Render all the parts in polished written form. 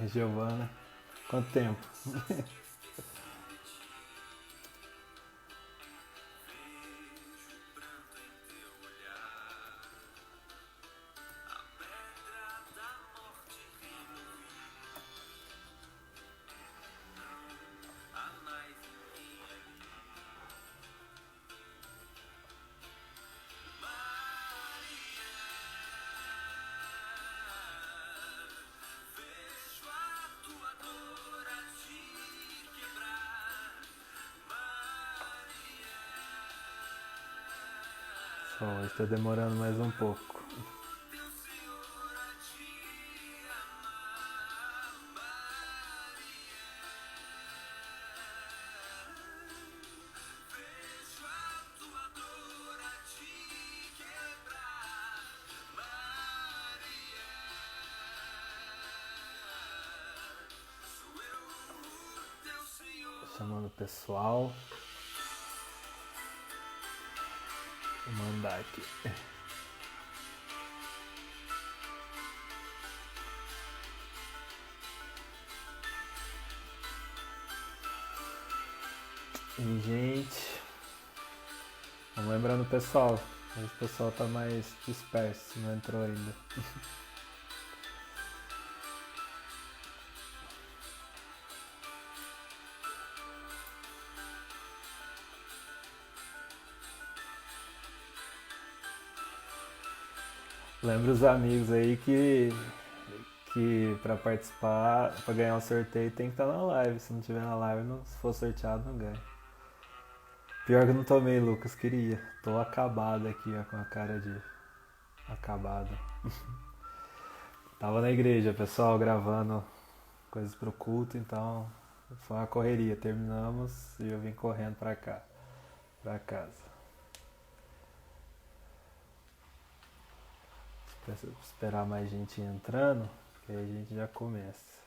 Giovana. Quanto tempo? Bom, está demorando mais um pouco. Chamando o pessoal. Vou mandar aqui. E, gente, vamos lembrando o pessoal. Hoje o pessoal tá mais disperso, não entrou ainda. Lembra os amigos aí que pra participar, pra ganhar o sorteio tem que estar na live. Se não tiver na live, se for sorteado, não ganha. Pior que eu não tomei, Lucas, queria. Tô acabado aqui, ó, com a cara de acabado. Tava na igreja, pessoal, gravando coisas pro culto, então foi uma correria. Terminamos e eu vim correndo pra cá, pra casa. Esperar mais gente entrando, que aí a gente já começa.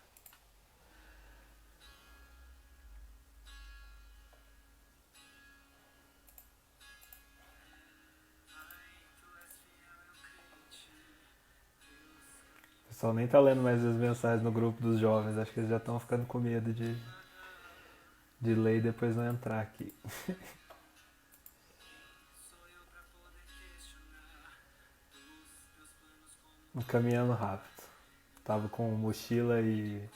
O pessoal nem tá lendo mais as mensagens no grupo dos jovens, acho que eles já estão ficando com medo de ler e depois não entrar aqui. Caminhando rápido. Tava com mochila e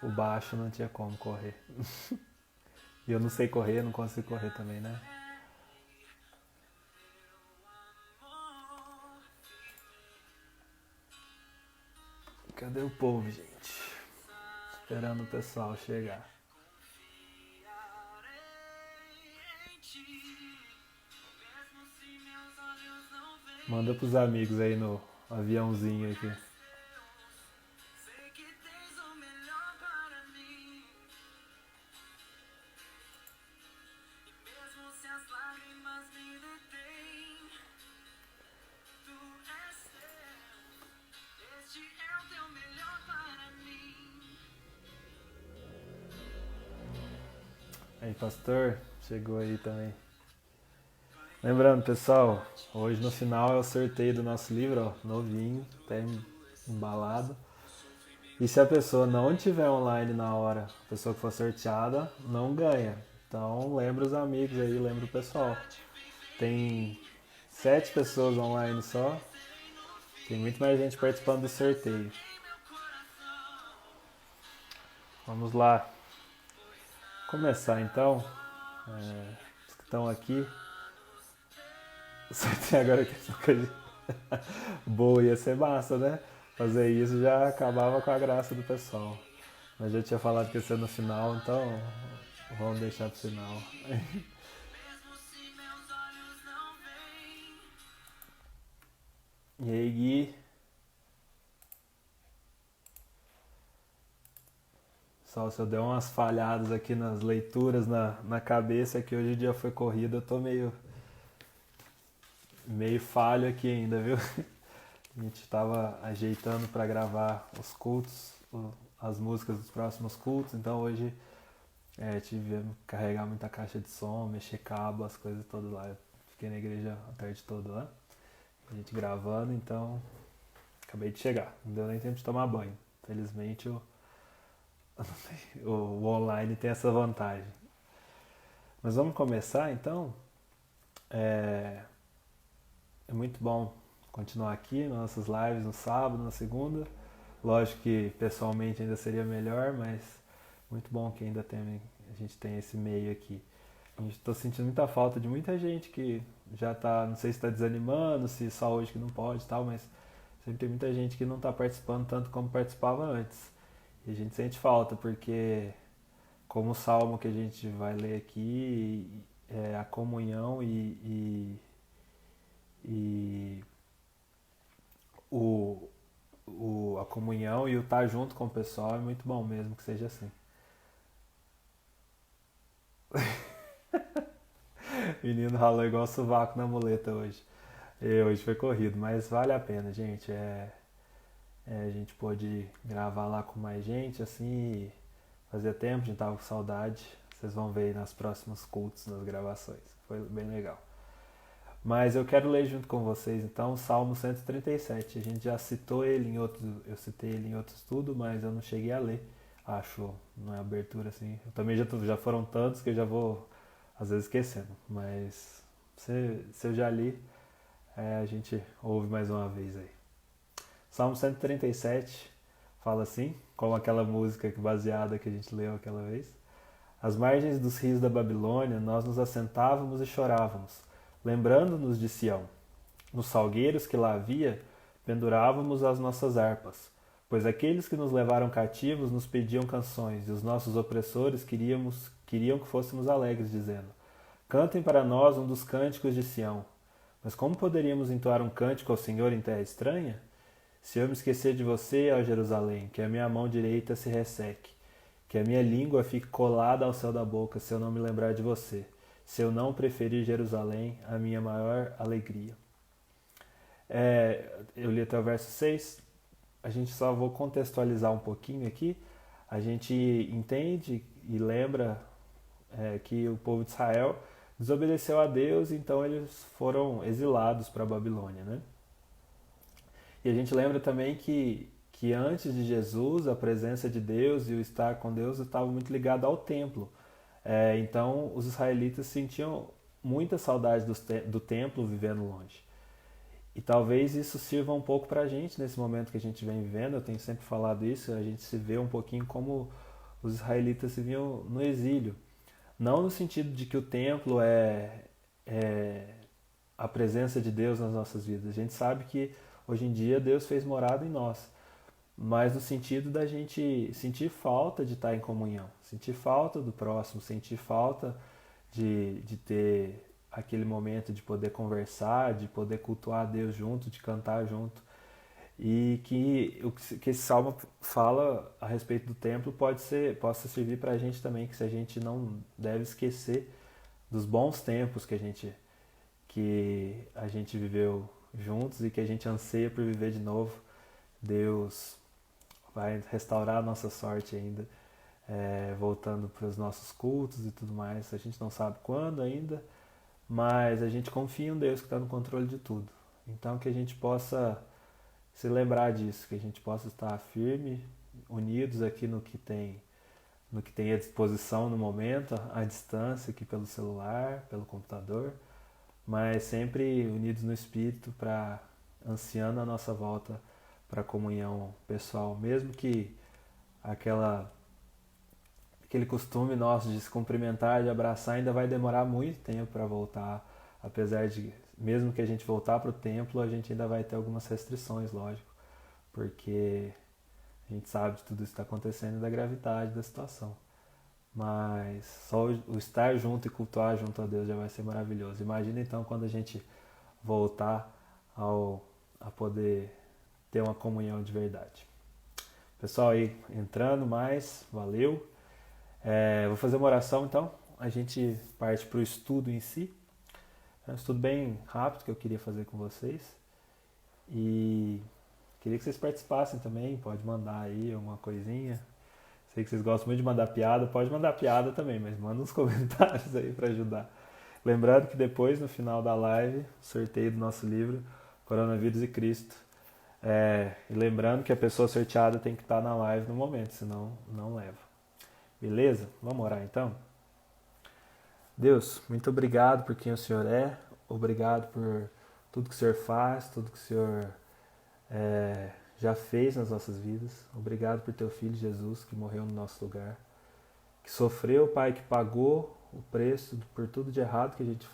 o baixo, não tinha como correr. E eu não sei correr, não consigo correr também, né? Cadê o povo, gente? Esperando o pessoal chegar. Manda pros amigos aí no aviãozinho aqui. Aí, pastor, chegou aí também. Lembrando, pessoal, hoje no final é o sorteio do nosso livro, ó, novinho, até embalado. E se a pessoa não estiver online na hora, a pessoa que for sorteada, não ganha. Então lembra os amigos aí, lembra o pessoal. Tem 7 pessoas online só. Tem muito mais gente participando do sorteio. Vamos lá. Começar então. Os que estão aqui. O sorteio agora que é coisa boa, ia ser massa, né? Fazer isso já acabava com a graça do pessoal. Mas já tinha falado que ia ser no final, então vamos deixar pro final. E aí, Gui? Só se eu der umas falhadas aqui nas leituras, na cabeça, que hoje o dia foi corrido, eu tô meio falho aqui ainda, viu? A gente tava ajeitando para gravar os cultos, as músicas dos próximos cultos, então hoje tivemos que carregar muita caixa de som, mexer cabo, as coisas todas lá. Eu fiquei na igreja a tarde toda lá, a gente gravando, então acabei de chegar, não deu nem tempo de tomar banho. Felizmente o online tem essa vantagem. Mas vamos começar então. É muito bom continuar aqui nas nossas lives no sábado, na segunda. Lógico que pessoalmente ainda seria melhor, mas muito bom que ainda a gente tem esse meio aqui. Estou sentindo muita falta de muita gente que já está, não sei se está desanimando, se só hoje que não pode e tal, mas sempre tem muita gente que não está participando tanto como participava antes. E a gente sente falta, porque como o salmo que a gente vai ler aqui, a comunhão e o, a comunhão e o estar junto com o pessoal é muito bom mesmo que seja assim. O menino ralou igual sovaco na muleta hoje. E hoje foi corrido, mas vale a pena, gente. A gente pôde gravar lá com mais gente, assim, fazia tempo, a gente tava com saudade. Vocês vão ver aí nas próximas cultos, nas gravações. Foi bem legal. Mas eu quero ler junto com vocês, então, o Salmo 137. A gente já citou ele em outro, eu citei ele em outro estudo, mas eu não cheguei a ler. Acho, não é abertura assim. Eu também já foram tantos que eu já vou, às vezes, esquecendo. Mas se eu já li, a gente ouve mais uma vez aí. Salmo 137 fala assim, como aquela música baseada que a gente leu aquela vez. Às margens dos rios da Babilônia, nós nos assentávamos e chorávamos, lembrando-nos de Sião. Nos salgueiros que lá havia, pendurávamos as nossas harpas, pois aqueles que nos levaram cativos nos pediam canções, e os nossos opressores queriam que fôssemos alegres, dizendo: Cantem para nós um dos cânticos de Sião. Mas como poderíamos entoar um cântico ao Senhor em terra estranha? Se eu me esquecer de você, ó Jerusalém, que a minha mão direita se resseque, que a minha língua fique colada ao céu da boca, se eu não me lembrar de você, se eu não preferir Jerusalém, a minha maior alegria. Eu li até o verso 6, a gente só vou contextualizar um pouquinho aqui. A gente entende e lembra que o povo de Israel desobedeceu a Deus, então eles foram exilados para a Babilônia, né? E a gente lembra também que antes de Jesus, a presença de Deus e o estar com Deus estava muito ligado ao templo. Então, os israelitas sentiam muita saudade do templo vivendo longe. E talvez isso sirva um pouco para a gente nesse momento que a gente vem vivendo. Eu tenho sempre falado isso, a gente se vê um pouquinho como os israelitas se viam no exílio. Não no sentido de que o templo é a presença de Deus nas nossas vidas. A gente sabe que hoje em dia Deus fez morada em nós, mas no sentido da gente sentir falta de estar em comunhão, sentir falta do próximo, sentir falta de ter aquele momento de poder conversar, de poder cultuar a Deus junto, de cantar junto. E que esse salmo fala a respeito do templo possa servir para a gente também, que se a gente não deve esquecer dos bons tempos que a gente viveu juntos e que a gente anseia por viver de novo. Deus vai restaurar a nossa sorte ainda, voltando para os nossos cultos e tudo mais. A gente não sabe quando ainda, mas a gente confia em um Deus que está no controle de tudo. Então que a gente possa se lembrar disso, que a gente possa estar firme, unidos aqui no que tem à disposição no momento, à distância, aqui pelo celular, pelo computador, mas sempre unidos no Espírito, para ansiando a nossa volta para a comunhão pessoal, mesmo que aquele costume nosso de se cumprimentar, de abraçar, ainda vai demorar muito tempo para voltar, apesar de, mesmo que a gente voltar para o templo, a gente ainda vai ter algumas restrições, lógico, porque a gente sabe de tudo isso que está acontecendo e da gravidade da situação. Mas só o estar junto e cultuar junto a Deus já vai ser maravilhoso. Imagina então quando a gente voltar a poder ter uma comunhão de verdade. Pessoal aí entrando mais, valeu. Vou fazer uma oração então, a gente parte para o estudo em si. É um estudo bem rápido que eu queria fazer com vocês. E queria que vocês participassem também, pode mandar aí alguma coisinha. Sei que vocês gostam muito de mandar piada, pode mandar piada também, mas manda uns comentários aí para ajudar. Lembrando que depois, no final da live, sorteio do nosso livro Coronavírus e Cristo. E lembrando que a pessoa sorteada tem que estar na live no momento, senão não leva. Beleza? Vamos orar então? Deus, muito obrigado por quem o Senhor é, obrigado por tudo que o Senhor faz, tudo que o Senhor já fez nas nossas vidas. Obrigado por teu Filho Jesus que morreu no nosso lugar, que sofreu, Pai, que pagou o preço por tudo de errado que a gente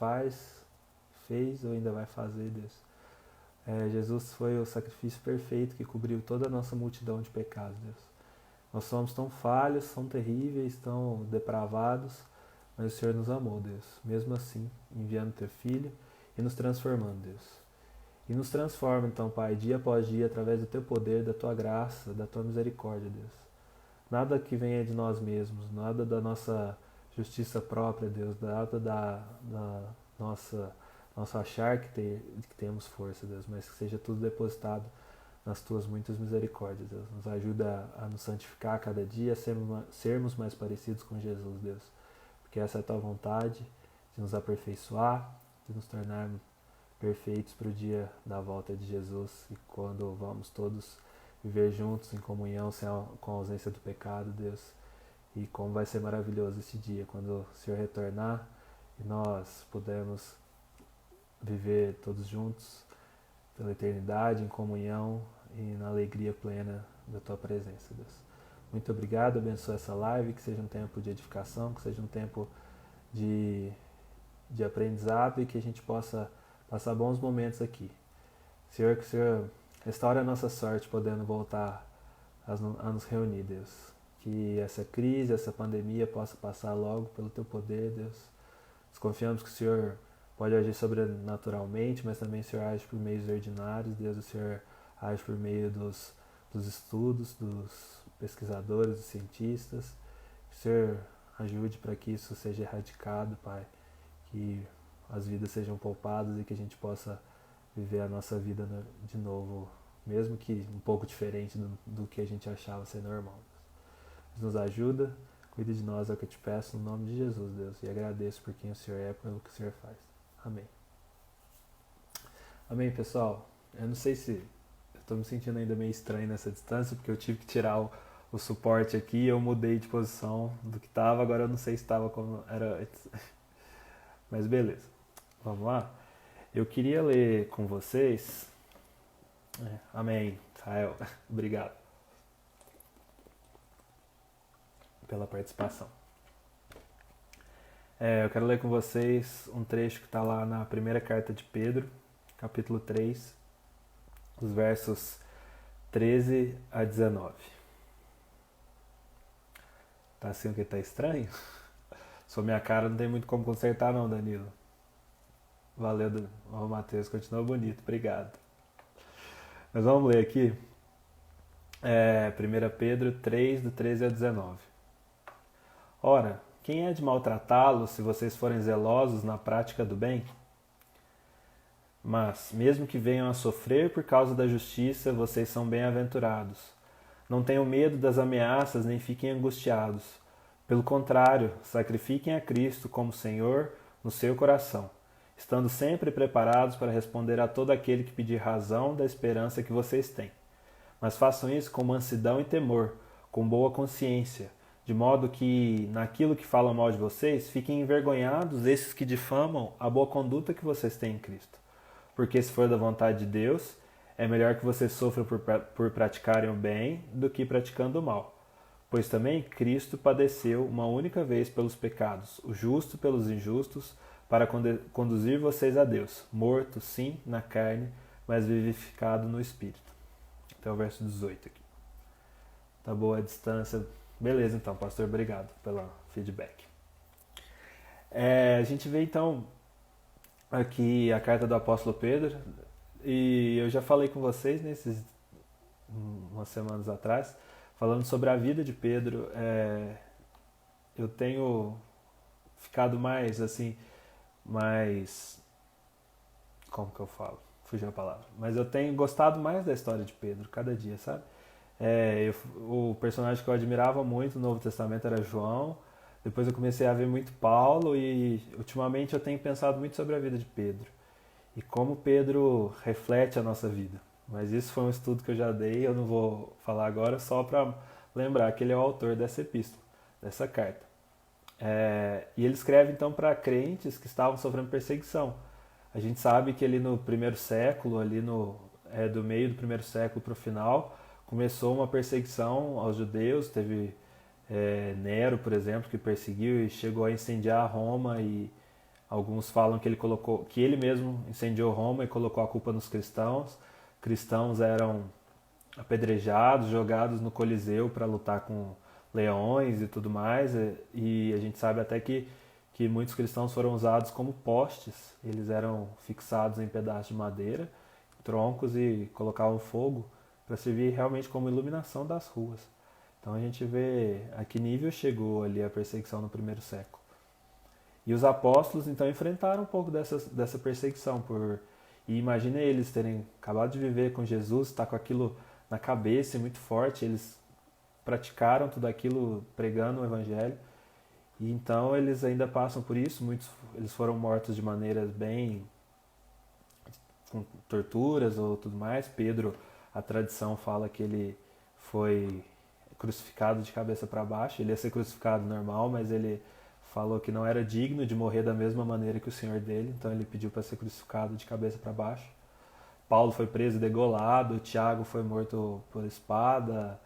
fez ou ainda vai fazer, Deus. Jesus foi o sacrifício perfeito que cobriu toda a nossa multidão de pecados, Deus. Nós somos tão falhos, tão terríveis, tão depravados, mas o Senhor nos amou, Deus. Mesmo assim, enviando teu Filho e nos transformando, Deus. E nos transforma, então, Pai, dia após dia, através do teu poder, da tua graça, da tua misericórdia, Deus. Nada que venha de nós mesmos, nada da nossa justiça própria, Deus, nada da nosso achar que temos força, Deus, mas que seja tudo depositado nas tuas muitas misericórdias, Deus. Nos ajuda a nos santificar a cada dia, a sermos mais parecidos com Jesus, Deus. Porque essa é a tua vontade de nos aperfeiçoar, de nos tornarmos perfeitos para o dia da volta de Jesus e quando vamos todos viver juntos em comunhão com a ausência do pecado, Deus. E como vai ser maravilhoso esse dia quando o Senhor retornar e nós pudermos viver todos juntos pela eternidade, em comunhão e na alegria plena da tua presença, Deus. Muito obrigado, abençoa essa live, que seja um tempo de edificação, que seja um tempo de aprendizado e que a gente possa passar bons momentos aqui. Senhor, que o Senhor restaure a nossa sorte, podendo voltar a nos reunir, Deus. Que essa crise, essa pandemia possa passar logo pelo teu poder, Deus. Nós confiamos que o Senhor pode agir sobrenaturalmente, mas também o Senhor age por meios ordinários, Deus. O Senhor age por meio dos estudos, dos pesquisadores, dos cientistas. Que o Senhor ajude para que isso seja erradicado, Pai. Que as vidas sejam poupadas e que a gente possa viver a nossa vida de novo, mesmo que um pouco diferente do que a gente achava ser normal. Deus nos ajuda, cuide de nós, é o que eu te peço, no nome de Jesus, Deus, e agradeço por quem o Senhor é, pelo que o Senhor faz. Amém. Amém, pessoal. Eu não sei se eu estou me sentindo ainda meio estranho nessa distância, porque eu tive que tirar o suporte aqui, eu mudei de posição do que estava, agora eu não sei se estava como era antes. Mas beleza, vamos lá? Eu queria ler com vocês. Amém, Rael. Obrigado pela participação. Eu quero ler com vocês um trecho que está lá na primeira carta de Pedro, capítulo 3, os versos 13 a 19. Tá assim o que? Tá estranho? Sua minha cara não tem muito como consertar não, Danilo. Valeu, Matheus, continua bonito, obrigado. Mas vamos ler aqui. 1 Pedro 3, do 13 ao 19. Ora, quem é de maltratá-los se vocês forem zelosos na prática do bem? Mas, mesmo que venham a sofrer por causa da justiça, vocês são bem-aventurados. Não tenham medo das ameaças, nem fiquem angustiados. Pelo contrário, sacrifiquem a Cristo como Senhor no seu coração, estando sempre preparados para responder a todo aquele que pedir razão da esperança que vocês têm. Mas façam isso com mansidão e temor, com boa consciência, de modo que, naquilo que falam mal de vocês, fiquem envergonhados esses que difamam a boa conduta que vocês têm em Cristo. Porque se for da vontade de Deus, é melhor que vocês sofram por praticarem o bem do que praticando o mal. Pois também Cristo padeceu uma única vez pelos pecados, o justo pelos injustos, para conduzir vocês a Deus, morto, sim, na carne, mas vivificado no Espírito. Até o verso 18 aqui. Tá boa a distância. Beleza, então, pastor, obrigado pelo feedback. A gente vê, então, aqui a carta do apóstolo Pedro, e eu já falei com vocês umas semanas atrás, falando sobre a vida de Pedro. Eu tenho ficado mais, assim, como que eu falo? Fugiu a palavra. Mas eu tenho gostado mais da história de Pedro, cada dia, sabe? O personagem que eu admirava muito no Novo Testamento era João. Depois eu comecei a ver muito Paulo e ultimamente eu tenho pensado muito sobre a vida de Pedro. E como Pedro reflete a nossa vida. mas isso foi um estudo que eu já dei, eu não vou falar agora, só para lembrar que ele é o autor dessa epístola, dessa carta. E ele escreve então para crentes que estavam sofrendo perseguição. A gente sabe que ali no primeiro século, do meio do primeiro século para o final, começou uma perseguição aos judeus. Teve Nero, por exemplo, que perseguiu e chegou a incendiar Roma, e alguns falam que ele mesmo incendiou Roma e colocou a culpa nos cristãos. Cristãos eram apedrejados, jogados no Coliseu para lutar com leões e tudo mais, e a gente sabe até que muitos cristãos foram usados como postes. Eles eram fixados em pedaços de madeira, troncos, e colocavam fogo para servir realmente como iluminação das ruas. Então a gente vê a que nível chegou ali a perseguição no primeiro século. E os apóstolos então enfrentaram um pouco dessa perseguição. E imagine eles terem acabado de viver com Jesus, estar com aquilo na cabeça e muito forte. Eles praticaram tudo aquilo pregando o evangelho, e então eles ainda passam por isso. Eles foram mortos de maneiras bem, com torturas ou tudo mais. Pedro, a tradição fala que ele foi crucificado de cabeça para baixo. Ele ia ser crucificado normal, mas ele falou que não era digno de morrer da mesma maneira que o Senhor dele, então ele pediu para ser crucificado de cabeça para baixo. Paulo foi preso e degolado, Tiago foi morto por espada,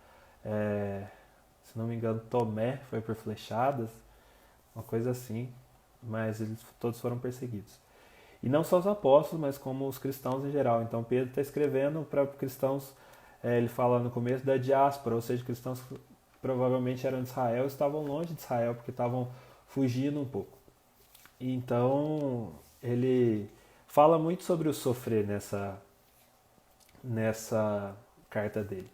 se não me engano Tomé foi por flechadas, uma coisa assim, mas eles todos foram perseguidos. E não só os apóstolos, mas como os cristãos em geral. Então Pedro está escrevendo para cristãos, ele fala no começo da diáspora, ou seja, cristãos que provavelmente eram de Israel, estavam longe de Israel porque estavam fugindo um pouco. E então ele fala muito sobre o sofrer nessa carta dele.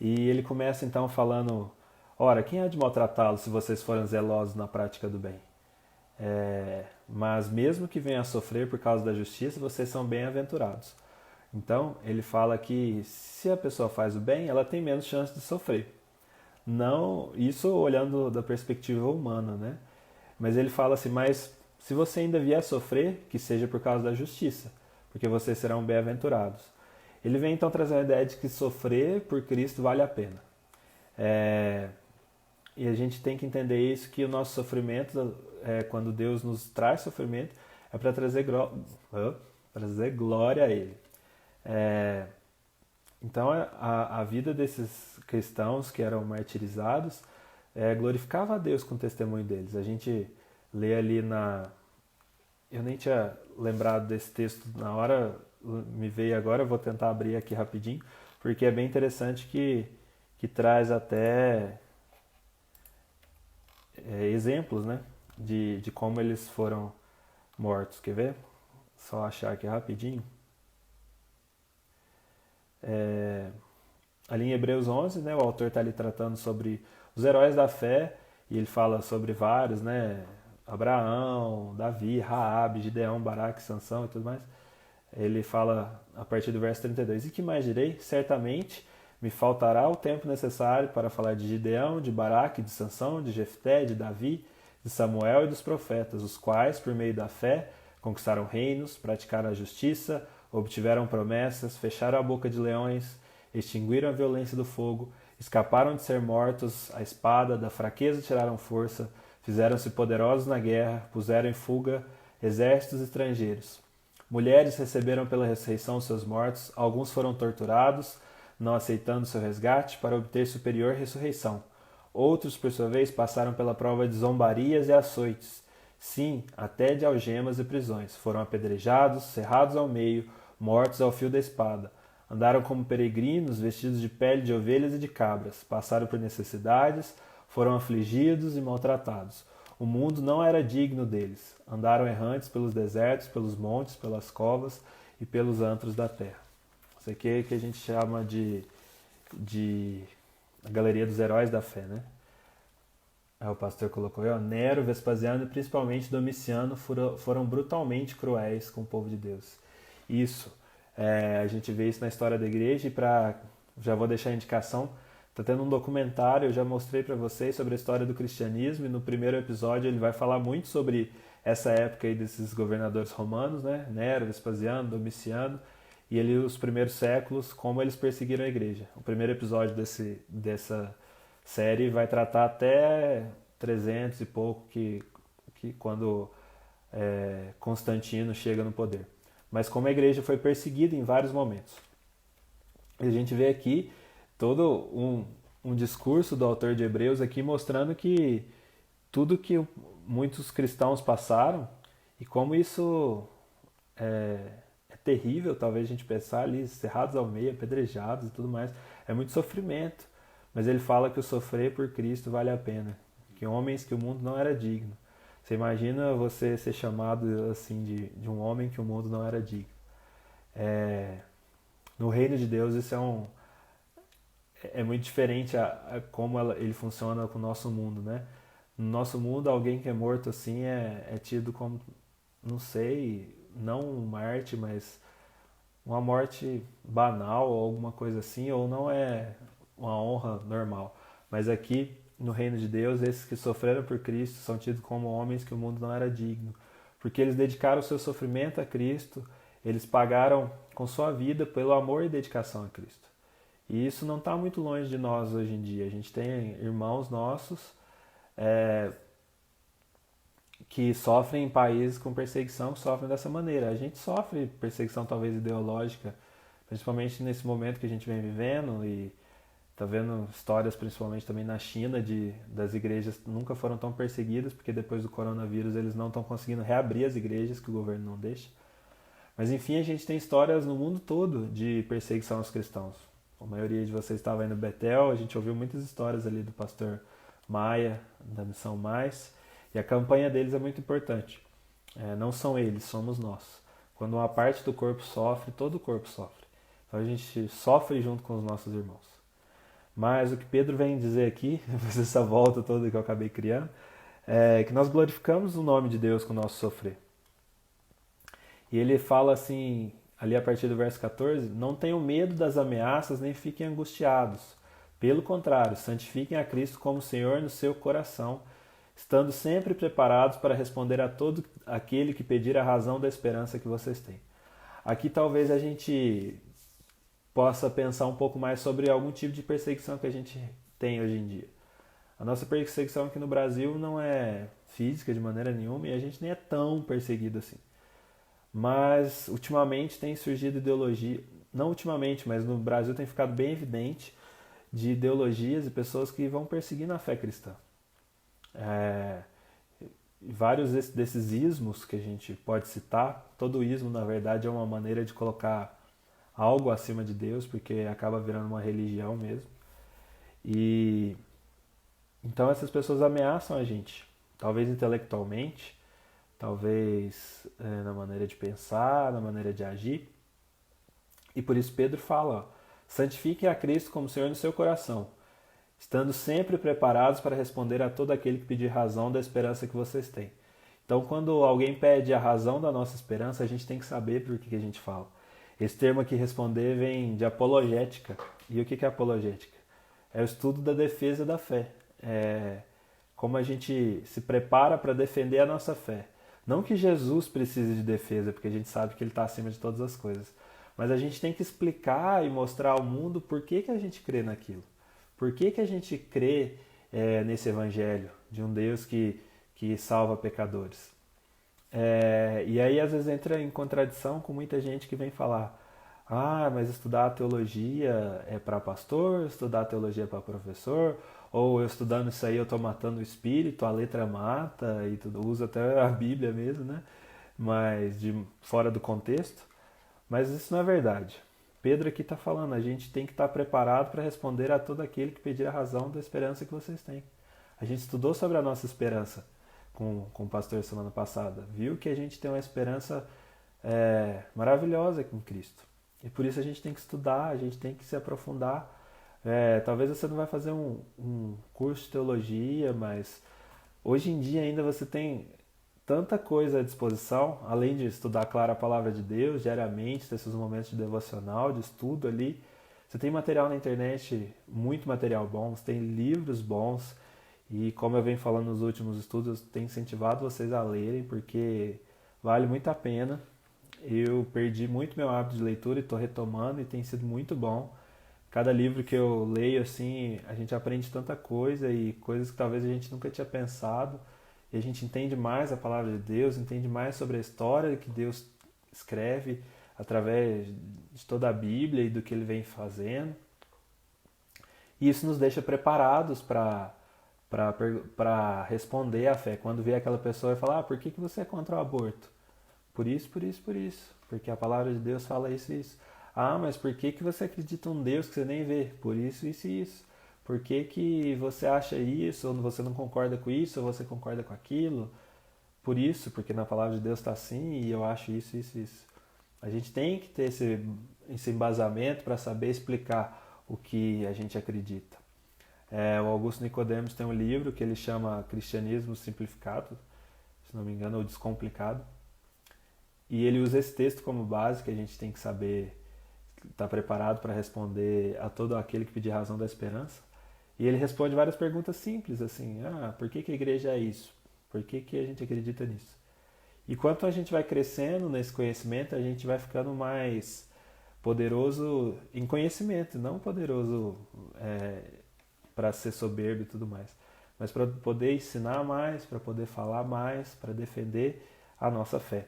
E ele começa então falando: ora, quem há de maltratá-los se vocês forem zelosos na prática do bem? Mas mesmo que venham a sofrer por causa da justiça, vocês são bem-aventurados. Então, ele fala que se a pessoa faz o bem, ela tem menos chance de sofrer. Não, isso olhando da perspectiva humana, né? Mas ele fala assim: mas se você ainda vier a sofrer, que seja por causa da justiça, porque vocês serão bem-aventurados. Ele vem então trazer a ideia de que sofrer por Cristo vale a pena. E a gente tem que entender isso, que o nosso sofrimento, quando Deus nos traz sofrimento, é para trazer glória a Ele. Então a vida desses cristãos que eram martirizados glorificava a Deus com o testemunho deles. A gente lê ali eu nem tinha lembrado desse texto na hora, me veio agora, eu vou tentar abrir aqui rapidinho, porque é bem interessante que traz até exemplos, né, de como eles foram mortos. Quer ver? Só achar aqui rapidinho. Ali em Hebreus 11, né, o autor está ali tratando sobre os heróis da fé, e ele fala sobre vários, né, Abraão, Davi, Raabe, Gideão, Baraque, Sansão e tudo mais. Ele fala a partir do verso 32: e que mais direi? Certamente me faltará o tempo necessário para falar de Gideão, de Baraque, de Sansão, de Jefté, de Davi, de Samuel e dos profetas, os quais, por meio da fé, conquistaram reinos, praticaram a justiça, obtiveram promessas, fecharam a boca de leões, extinguiram a violência do fogo, escaparam de ser mortos à espada, da fraqueza tiraram força, fizeram-se poderosos na guerra, puseram em fuga exércitos estrangeiros. Mulheres receberam pela ressurreição seus mortos, alguns foram torturados, não aceitando seu resgate, para obter superior ressurreição. Outros, por sua vez, passaram pela prova de zombarias e açoites. Sim, até de algemas e prisões. Foram apedrejados, cerrados ao meio, mortos ao fio da espada. Andaram como peregrinos, vestidos de pele de ovelhas e de cabras. Passaram por necessidades, foram afligidos e maltratados. O mundo não era digno deles. Andaram errantes pelos desertos, pelos montes, pelas covas e pelos antros da terra. Isso aqui é que a gente chama de a galeria dos heróis da fé, né? Aí o pastor colocou: Nero, Vespasiano e principalmente Domiciano foram brutalmente cruéis com o povo de Deus. Isso, a gente vê isso na história da igreja. E já vou deixar a indicação, está tendo um documentário, eu já mostrei para vocês, sobre a história do cristianismo, e no primeiro episódio ele vai falar muito sobre essa época aí desses governadores romanos, né? Nero, Vespasiano, Domiciano. e ali os primeiros séculos, como eles perseguiram a igreja. O primeiro episódio dessa série vai tratar até 300 e pouco, que quando Constantino chega no poder. Mas como a igreja foi perseguida em vários momentos. E a gente vê aqui todo um discurso do autor de Hebreus aqui mostrando que tudo que muitos cristãos passaram e como isso é terrível, talvez a gente pensar ali, cerrados ao meio, apedrejados e tudo mais, é muito sofrimento. Mas ele fala que o sofrer por Cristo vale a pena, que homens que o mundo não era digno. Você imagina você ser chamado assim de um homem que o mundo não era digno. No reino de Deus isso é muito diferente a como ele funciona com o nosso mundo, né? No nosso mundo, alguém que é morto assim é tido como, não sei, não um Marte, mas uma morte banal ou alguma coisa assim, ou não é uma honra normal. Mas aqui, no reino de Deus, esses que sofreram por Cristo são tidos como homens que o mundo não era digno, porque eles dedicaram o seu sofrimento a Cristo, eles pagaram com sua vida pelo amor e dedicação a Cristo. E isso não está muito longe de nós hoje em dia. A gente tem irmãos nossos é, que sofrem em países com perseguição, que sofrem dessa maneira. A gente sofre perseguição talvez ideológica, principalmente nesse momento que a gente vem vivendo, e tá vendo histórias principalmente também na China das igrejas nunca foram tão perseguidas, porque depois do coronavírus eles não estão conseguindo reabrir as igrejas, que o governo não deixa. Mas enfim, a gente tem histórias no mundo todo de perseguição aos cristãos. A maioria de vocês estava aí no Betel, a gente ouviu muitas histórias ali do pastor Maia, da Missão Mais, e a campanha deles é muito importante. Não são eles, somos nós. Quando uma parte do corpo sofre, todo o corpo sofre. Então a gente sofre junto com os nossos irmãos. Mas o que Pedro vem dizer aqui, essa volta toda que eu acabei criando, é que nós glorificamos o nome de Deus com o nosso sofrer. E ele fala assim, ali a partir do verso 14, não tenham medo das ameaças, nem fiquem angustiados. Pelo contrário, santifiquem a Cristo como Senhor no seu coração, estando sempre preparados para responder a todo aquele que pedir a razão da esperança que vocês têm. Aqui talvez a gente possa pensar um pouco mais sobre algum tipo de perseguição que a gente tem hoje em dia. A nossa perseguição aqui no Brasil não é física de maneira nenhuma e a gente nem é tão perseguido assim. Mas ultimamente tem surgido ideologia, não ultimamente, mas no Brasil tem ficado bem evidente de ideologias e pessoas que vão perseguindo a fé cristã. Vários desses ismos que a gente pode citar, todo ismo na verdade é uma maneira de colocar algo acima de Deus, porque acaba virando uma religião mesmo. E então essas pessoas ameaçam a gente, talvez intelectualmente, talvez na maneira de pensar, na maneira de agir. E por isso Pedro fala, santifiquem a Cristo como Senhor no seu coração, estando sempre preparados para responder a todo aquele que pedir razão da esperança que vocês têm. Então, quando alguém pede a razão da nossa esperança, a gente tem que saber por que a gente fala. Esse termo aqui, responder, vem de apologética. E o que é apologética? É o estudo da defesa da fé. É como a gente se prepara para defender a nossa fé. Não que Jesus precise de defesa, porque a gente sabe que ele está acima de todas as coisas. Mas a gente tem que explicar e mostrar ao mundo por que a gente crê naquilo. Por que a gente crê nesse evangelho de um Deus que salva pecadores. E aí às vezes entra em contradição com muita gente que vem falar mas estudar teologia é para pastor, estudar teologia é para professor, ou eu estudando isso aí eu estou matando o espírito, a letra mata, e tudo, usa até a Bíblia mesmo, né? Mas fora do contexto. Mas isso não é verdade. Pedro aqui está falando, a gente tem que estar preparado para responder a todo aquele que pedir a razão da esperança que vocês têm. A gente estudou sobre a nossa esperança com o pastor semana passada, viu que a gente tem uma esperança maravilhosa com Cristo. E por isso a gente tem que estudar, a gente tem que se aprofundar. Talvez você não vai fazer um curso de teologia, mas hoje em dia ainda você tem tanta coisa à disposição, além de estudar, claro, a palavra de Deus diariamente, ter esses momentos de devocional, de estudo ali. Você tem material na internet, muito material bom, você tem livros bons, e como eu venho falando nos últimos estudos, eu tenho incentivado vocês a lerem, porque vale muito a pena. eu perdi muito meu hábito de leitura e estou retomando e tem sido muito bom. Cada livro que eu leio, assim, a gente aprende tanta coisa e coisas que talvez a gente nunca tinha pensado. E a gente entende mais a palavra de Deus, entende mais sobre a história que Deus escreve através de toda a Bíblia e do que ele vem fazendo. E isso nos deixa preparados para responder à fé. Quando vê aquela pessoa e fala, por que você é contra o aborto? Por isso, por isso, por isso. Porque a palavra de Deus fala isso e isso. Mas por que você acredita em um Deus que você nem vê? Por isso, isso e isso. Por que você acha isso, ou você não concorda com isso, ou você concorda com aquilo? Por isso, porque na palavra de Deus está assim e eu acho isso, isso, isso. A gente tem que ter esse embasamento para saber explicar o que a gente acredita. O Augusto Nicodemos tem um livro que ele chama Cristianismo Simplificado, se não me engano, ou Descomplicado. E ele usa esse texto como base, que a gente tem que saber estar preparado para responder a todo aquele que pedir razão da esperança. E ele responde várias perguntas simples, assim, por que a igreja é isso? Por que a gente acredita nisso? E quanto a gente vai crescendo nesse conhecimento, a gente vai ficando mais poderoso em conhecimento, não poderoso para ser soberbo e tudo mais, mas para poder ensinar mais, para poder falar mais, para defender a nossa fé.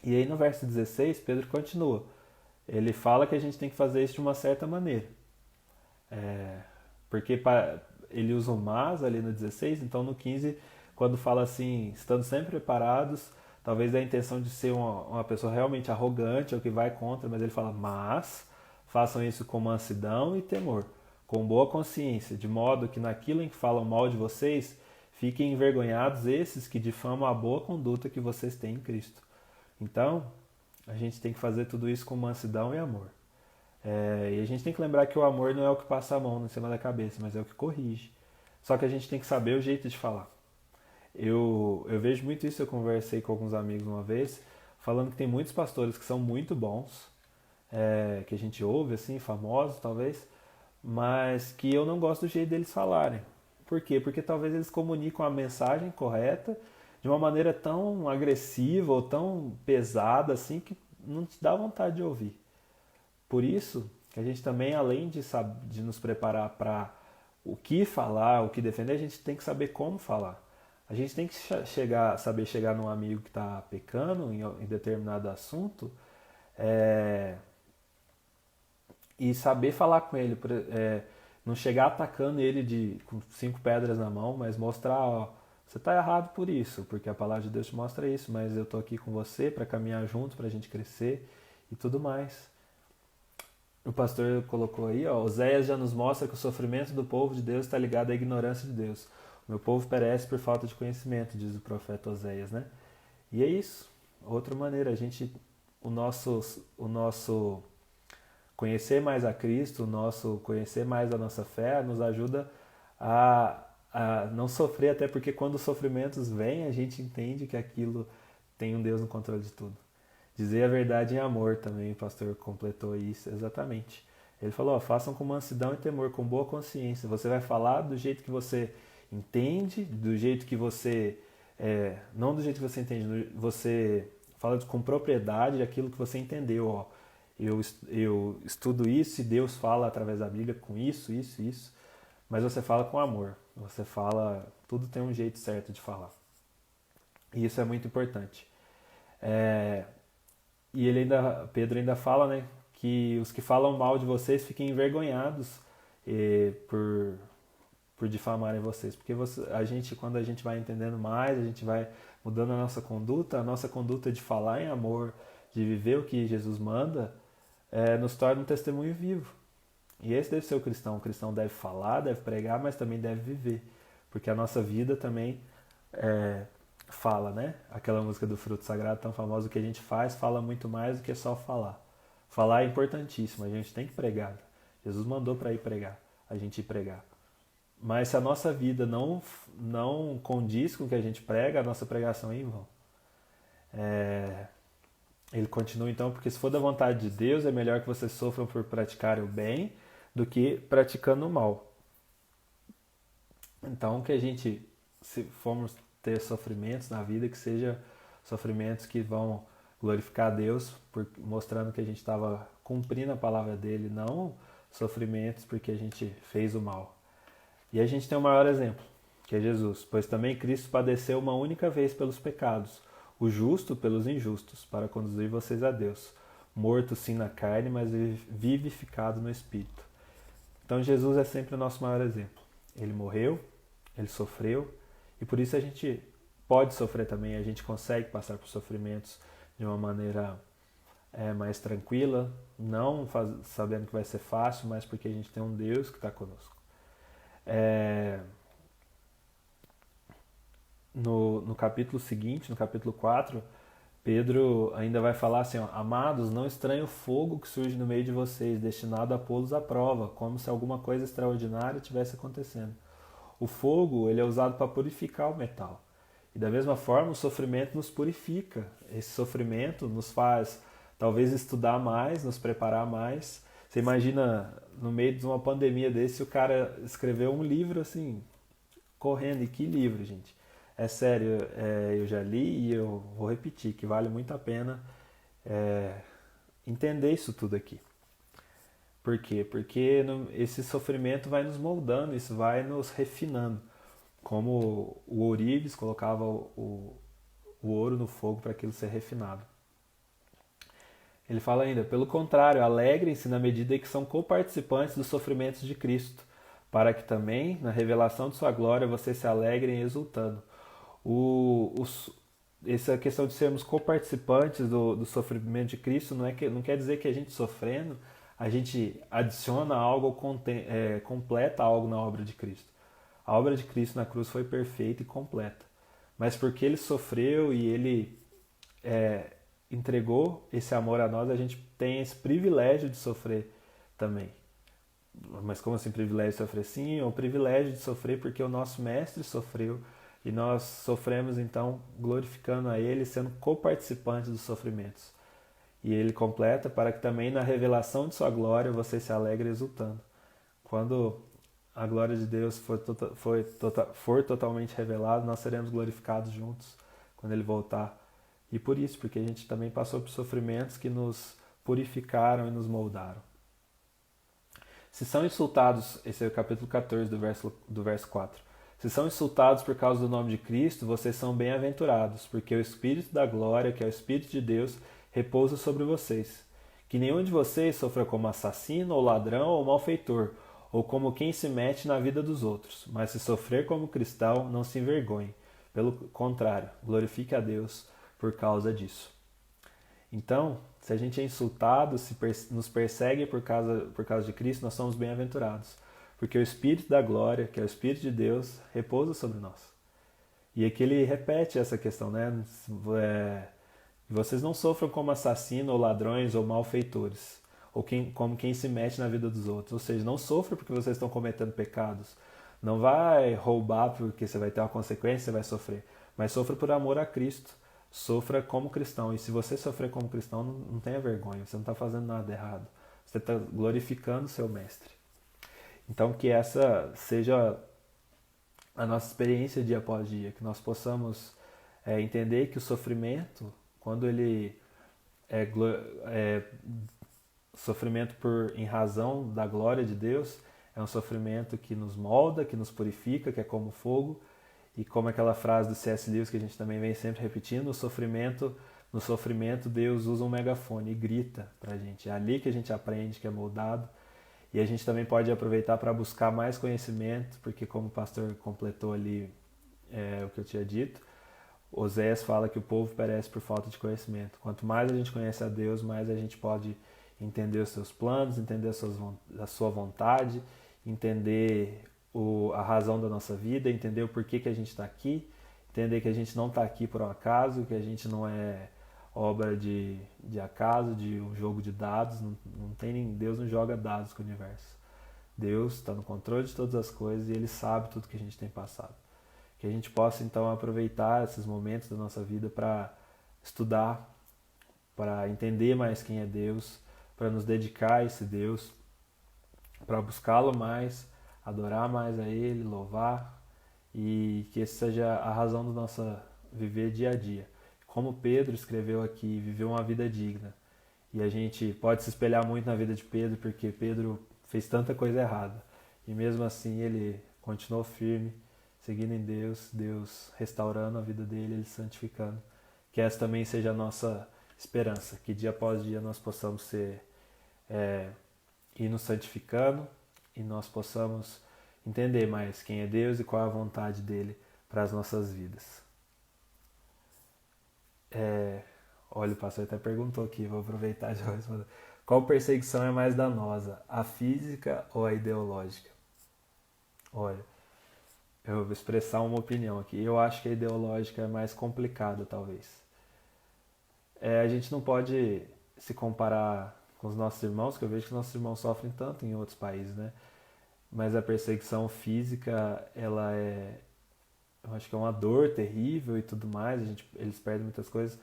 E aí no verso 16, Pedro continua. Ele fala que a gente tem que fazer isso de uma certa maneira. Porque ele usa o mas ali no 16, então no 15, quando fala assim, estando sempre preparados, talvez a intenção de ser uma pessoa realmente arrogante ou que vai contra, mas ele fala, mas façam isso com mansidão e temor, com boa consciência, de modo que naquilo em que falam mal de vocês, fiquem envergonhados esses que difamam a boa conduta que vocês têm em Cristo. Então, a gente tem que fazer tudo isso com mansidão e amor. E a gente tem que lembrar que o amor não é o que passa a mão em cima da cabeça, mas é o que corrige. Só que a gente tem que saber o jeito de falar. Eu vejo muito isso, eu conversei com alguns amigos uma vez, falando que tem muitos pastores que são muito bons, que a gente ouve, assim, famosos talvez, mas que eu não gosto do jeito deles falarem. Por quê? Porque talvez eles comunicam a mensagem correta de uma maneira tão agressiva ou tão pesada assim que não te dá vontade de ouvir. Por isso que a gente também, além de nos preparar para o que falar, o que defender, a gente tem que saber como falar. A gente tem que saber chegar num amigo que está pecando em determinado assunto e saber falar com ele. Não chegar atacando ele com 5 pedras na mão, mas mostrar, você está errado por isso, porque a palavra de Deus te mostra isso, mas eu estou aqui com você para caminhar junto, para a gente crescer e tudo mais. O pastor colocou aí, Oséias já nos mostra que o sofrimento do povo de Deus está ligado à ignorância de Deus. O meu povo perece por falta de conhecimento, diz o profeta Oséias, né? E é isso. Outra maneira, o nosso conhecer mais a Cristo, o nosso conhecer mais a nossa fé, nos ajuda a não sofrer, até porque quando os sofrimentos vêm, a gente entende que aquilo tem um Deus no controle de tudo. Dizer a verdade em amor também, o pastor completou isso exatamente. Ele falou, façam com mansidão e temor, com boa consciência. Você vai falar do jeito que você entende, do jeito que você... não do jeito que você entende, você fala com propriedade daquilo que você entendeu. Eu estudo isso e Deus fala através da Bíblia com isso, isso, isso. Mas você fala com amor. Você fala... Tudo tem um jeito certo de falar. E isso é muito importante. E Pedro ainda fala, né, que os que falam mal de vocês fiquem envergonhados por difamarem vocês. Porque quando a gente vai entendendo mais, a gente vai mudando a nossa conduta de falar em amor, de viver o que Jesus manda, nos torna um testemunho vivo. E esse deve ser o cristão. O cristão deve falar, deve pregar, mas também deve viver. Porque a nossa vida também fala, né? Aquela música do Fruto Sagrado tão famosa, o que a gente fala muito mais do que só falar. Falar é importantíssimo, a gente tem que pregar. Jesus mandou para ir pregar, a gente ir pregar. Mas se a nossa vida não condiz com o que a gente prega, a nossa pregação é em vão. Ele continua então, porque se for da vontade de Deus, é melhor que vocês sofram por praticarem o bem do que praticando o mal. Então, que a gente, se formos ter sofrimentos na vida, que sejam sofrimentos que vão glorificar a Deus, mostrando que a gente estava cumprindo a palavra dele, não sofrimentos porque a gente fez o mal. E a gente tem o maior exemplo, que é Jesus, pois também Cristo padeceu uma única vez pelos pecados, o justo pelos injustos, para conduzir vocês a Deus, morto sim na carne, mas vivificado no Espírito. Então Jesus é sempre o nosso maior exemplo. Ele morreu, ele sofreu, e por isso a gente pode sofrer também, a gente consegue passar por sofrimentos de uma maneira mais tranquila, não sabendo que vai ser fácil, mas porque a gente tem um Deus que está conosco. No capítulo seguinte, no capítulo 4, Pedro ainda vai falar assim, ó, amados, não estranhe o fogo que surge no meio de vocês, destinado a pô-los à prova, como se alguma coisa extraordinária tivesse acontecendo. O fogo, ele é usado para purificar o metal. E da mesma forma, o sofrimento nos purifica. Esse sofrimento nos faz, talvez, estudar mais, nos preparar mais. Você imagina, no meio de uma pandemia desse, o cara escreveu um livro assim, correndo. E que livro, gente? É sério, eu já li e eu vou repetir, que vale muito a pena entender isso tudo aqui. Por quê? Porque esse sofrimento vai nos moldando, isso vai nos refinando. Como o ourives colocava o ouro no fogo para aquilo ser refinado. Ele fala ainda, pelo contrário, alegrem-se na medida em que são coparticipantes dos sofrimentos de Cristo, para que também, na revelação de sua glória, vocês se alegrem exultando. Essa questão de sermos coparticipantes do sofrimento de Cristo não quer dizer que a gente sofrendo, a gente adiciona algo, completa algo na obra de Cristo. A obra de Cristo na cruz foi perfeita e completa. Mas porque ele sofreu e ele entregou esse amor a nós, a gente tem esse privilégio de sofrer também. Mas como assim privilégio de sofrer? Sim, é o privilégio de sofrer porque o nosso mestre sofreu e nós sofremos então glorificando a ele, sendo coparticipantes dos sofrimentos. E ele completa para que também na revelação de sua glória você se alegre exultando. Quando a glória de Deus for totalmente revelada, nós seremos glorificados juntos quando ele voltar. E por isso, porque a gente também passou por sofrimentos que nos purificaram e nos moldaram. Se são insultados, esse é o capítulo 14 do verso 4. Se são insultados por causa do nome de Cristo, vocês são bem-aventurados, porque o Espírito da glória, que é o Espírito de Deus, repousa sobre vocês. Que nenhum de vocês sofra como assassino, ou ladrão, ou malfeitor, ou como quem se mete na vida dos outros. Mas se sofrer como cristão, não se envergonhe. Pelo contrário, glorifique a Deus por causa disso. Então, se a gente é insultado, se nos persegue por causa de Cristo, nós somos bem-aventurados. Porque o Espírito da glória, que é o Espírito de Deus, repousa sobre nós. E aqui ele repete essa questão, né? Vocês não sofram como assassinos, ou ladrões, ou malfeitores, ou como quem se mete na vida dos outros. Ou seja, não sofra porque vocês estão cometendo pecados. Não vai roubar porque você vai ter uma consequência, você vai sofrer. Mas sofra por amor a Cristo. Sofra como cristão. E se você sofrer como cristão, não tenha vergonha. Você não está fazendo nada errado. Você está glorificando o seu mestre. Então que essa seja a nossa experiência dia após dia. Que nós possamos entender que o sofrimento, quando ele é sofrimento em razão da glória de Deus, é um sofrimento que nos molda, que nos purifica, que é como fogo. E como aquela frase do C.S. Lewis que a gente também vem sempre repetindo, no sofrimento Deus usa um megafone e grita pra gente. É ali que a gente aprende, que é moldado. E a gente também pode aproveitar para buscar mais conhecimento, porque como o pastor completou ali o que eu tinha dito, Oséias fala que o povo perece por falta de conhecimento. Quanto mais a gente conhece a Deus, mais a gente pode entender os seus planos, entender a sua vontade, entender a razão da nossa vida, entender o porquê que a gente está aqui, entender que a gente não está aqui por um acaso, que a gente não é obra de acaso, de um jogo de dados. Deus não joga dados com o universo. Deus está no controle de todas as coisas e Ele sabe tudo que a gente tem passado. Que a gente possa então aproveitar esses momentos da nossa vida para estudar, para entender mais quem é Deus, para nos dedicar a esse Deus, para buscá-lo mais, adorar mais a Ele, louvar, e que esse seja a razão do nosso viver dia a dia. como Pedro escreveu aqui, viveu uma vida digna. E a gente pode se espelhar muito na vida de Pedro, porque Pedro fez tanta coisa errada. E mesmo assim ele continuou firme, seguindo em Deus, Deus restaurando a vida dele, ele santificando. Que essa também seja a nossa esperança, que dia após dia nós possamos ir nos santificando e nós possamos entender mais quem é Deus e qual é a vontade dele para as nossas vidas. Olha, o pastor até perguntou aqui, vou aproveitar e já responder. Qual perseguição é mais danosa, a física ou a ideológica? Olha, eu vou expressar uma opinião aqui. Eu acho que a ideológica é mais complicada, talvez. A gente não pode se comparar com os nossos irmãos, que eu vejo que os nossos irmãos sofrem tanto em outros países, né? Mas a perseguição física, eu acho que é uma dor terrível e tudo mais, eles perdem muitas coisas,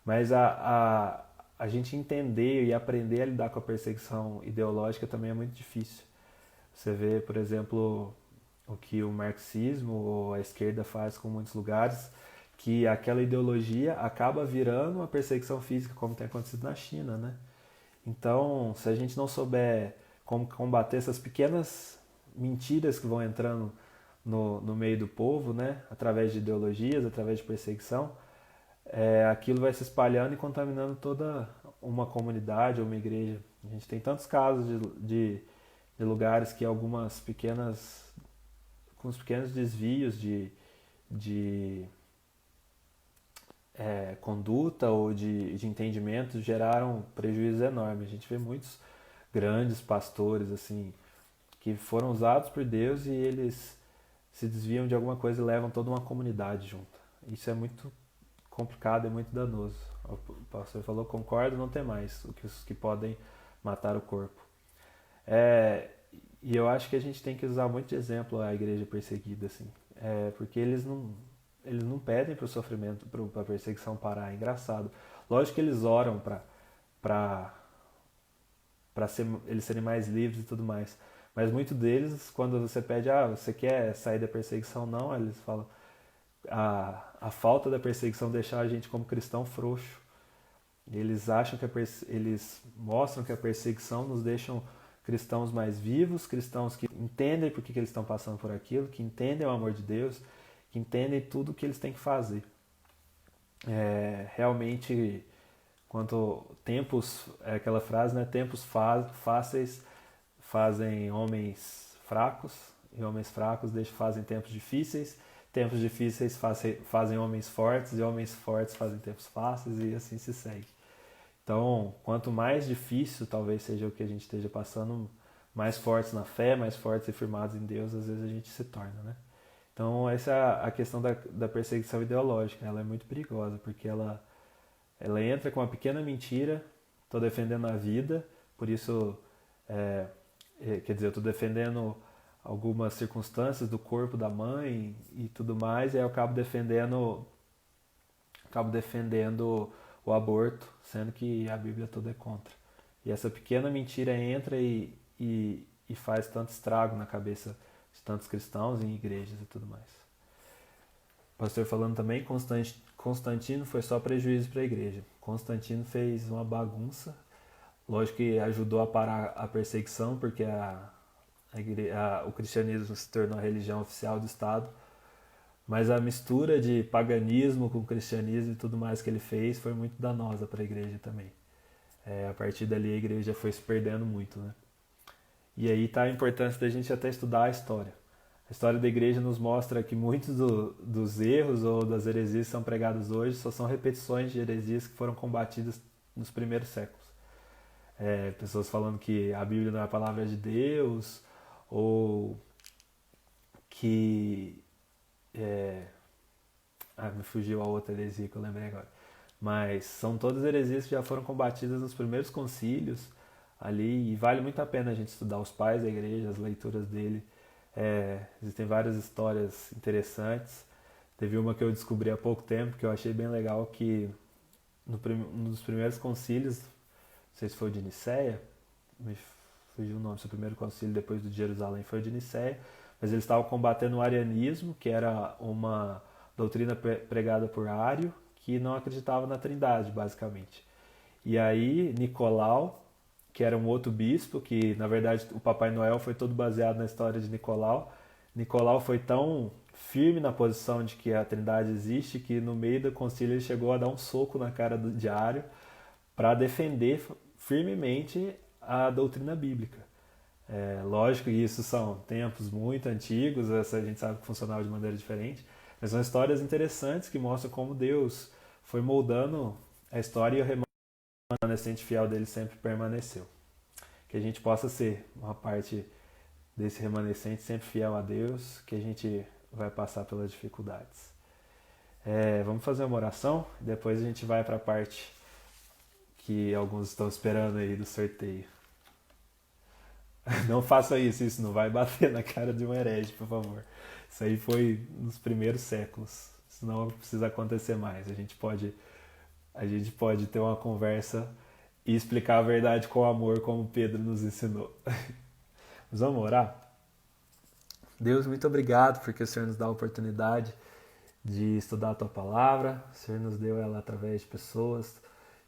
mas a gente entender e aprender a lidar com a perseguição ideológica também é muito difícil. Você vê, por exemplo, o que o marxismo ou a esquerda faz com muitos lugares, que aquela ideologia acaba virando uma perseguição física, como tem acontecido na China, né? Então, se a gente não souber como combater essas pequenas mentiras que vão entrando no meio do povo, né? Através de ideologias, através de perseguição, aquilo vai se espalhando e contaminando toda uma comunidade ou uma igreja. A gente tem tantos casos de lugares que com os pequenos desvios de conduta ou de entendimento geraram prejuízos enormes. A gente vê muitos grandes pastores assim que foram usados por Deus e eles se desviam de alguma coisa e levam toda uma comunidade junto. Isso é muito complicado, é muito danoso. O pastor falou, concordo, não tem mais os que podem matar o corpo. E eu acho que a gente tem que usar muito de exemplo a igreja perseguida, assim, porque eles não pedem para o sofrimento, para a perseguição parar. É engraçado. Lógico que eles oram para eles serem mais livres e tudo mais. Mas muitos deles, quando você pede, você quer sair da perseguição? Não, eles falam, a falta da perseguição deixa a gente como cristão frouxo. Eles acham que eles mostram que a perseguição nos deixam cristãos mais vivos, cristãos que entendem por que eles estão passando por aquilo, que entendem o amor de Deus, que entendem tudo o que eles têm que fazer. Realmente, quanto tempos, aquela frase, né? Tempos fáceis fazem homens fracos, e homens fracos fazem tempos difíceis fazem homens fortes, e homens fortes fazem tempos fáceis, e assim se segue. Então, quanto mais difícil talvez seja o que a gente esteja passando, mais fortes na fé, mais fortes e firmados em Deus, às vezes a gente se torna, né? Então, essa é a questão da perseguição ideológica. Ela é muito perigosa, porque ela entra com uma pequena mentira, estou defendendo a vida, por isso, quer dizer, eu estou defendendo algumas circunstâncias do corpo da mãe e tudo mais, e aí eu acabo defendendo o aborto, sendo que a Bíblia toda é contra. E essa pequena mentira entra e faz tanto estrago na cabeça de tantos cristãos em igrejas e tudo mais. O pastor falando também, Constantino foi só prejuízo para a igreja. Constantino fez uma bagunça, lógico que ajudou a parar a perseguição, porque o cristianismo se tornou a religião oficial do Estado, mas a mistura de paganismo com cristianismo e tudo mais que ele fez foi muito danosa para a igreja também. A partir dali a igreja foi se perdendo muito, né? E aí está a importância da gente até estudar a história. A história da igreja nos mostra que muitos dos erros ou das heresias que são pregadas hoje só são repetições de heresias que foram combatidas nos primeiros séculos. Pessoas falando que a Bíblia não é a palavra de Deus, ou que me fugiu a outra heresia que eu lembrei agora. Mas são todas heresias que já foram combatidas nos primeiros concílios ali, e vale muito a pena a gente estudar os pais da igreja, as leituras dele. Existem várias histórias interessantes. Teve uma que eu descobri há pouco tempo que eu achei bem legal, que um dos primeiros concílios, não sei se foi o de Nicéia, me fugiu o nome, se o primeiro concílio depois do de Jerusalém foi o de Nicéia, mas eles estavam combatendo o arianismo, que era uma doutrina pregada por Ário, que não acreditava na Trindade, basicamente. E aí, Nicolau, que era um outro bispo, que na verdade o Papai Noel foi todo baseado na história de Nicolau. Nicolau foi tão firme na posição de que a Trindade existe que no meio do concílio ele chegou a dar um soco na cara do Diário para defender firmemente a doutrina bíblica. Lógico que isso são tempos muito antigos, a gente sabe que funcionava de maneira diferente, mas são histórias interessantes que mostram como Deus foi moldando a história e o remanescente fiel dele sempre permaneceu. Que a gente possa ser uma parte desse remanescente sempre fiel a Deus, que a gente vai passar pelas dificuldades. Vamos fazer uma oração, depois a gente vai para a parte que alguns estão esperando aí do sorteio. Não faça isso não vai bater na cara de um herege, por favor. Isso aí foi nos primeiros séculos, isso não precisa acontecer mais. A gente pode ter uma conversa e explicar a verdade com amor, como Pedro nos ensinou. Mas vamos orar? Deus, muito obrigado porque o Senhor nos dá a oportunidade de estudar a Tua Palavra. O Senhor nos deu ela através de pessoas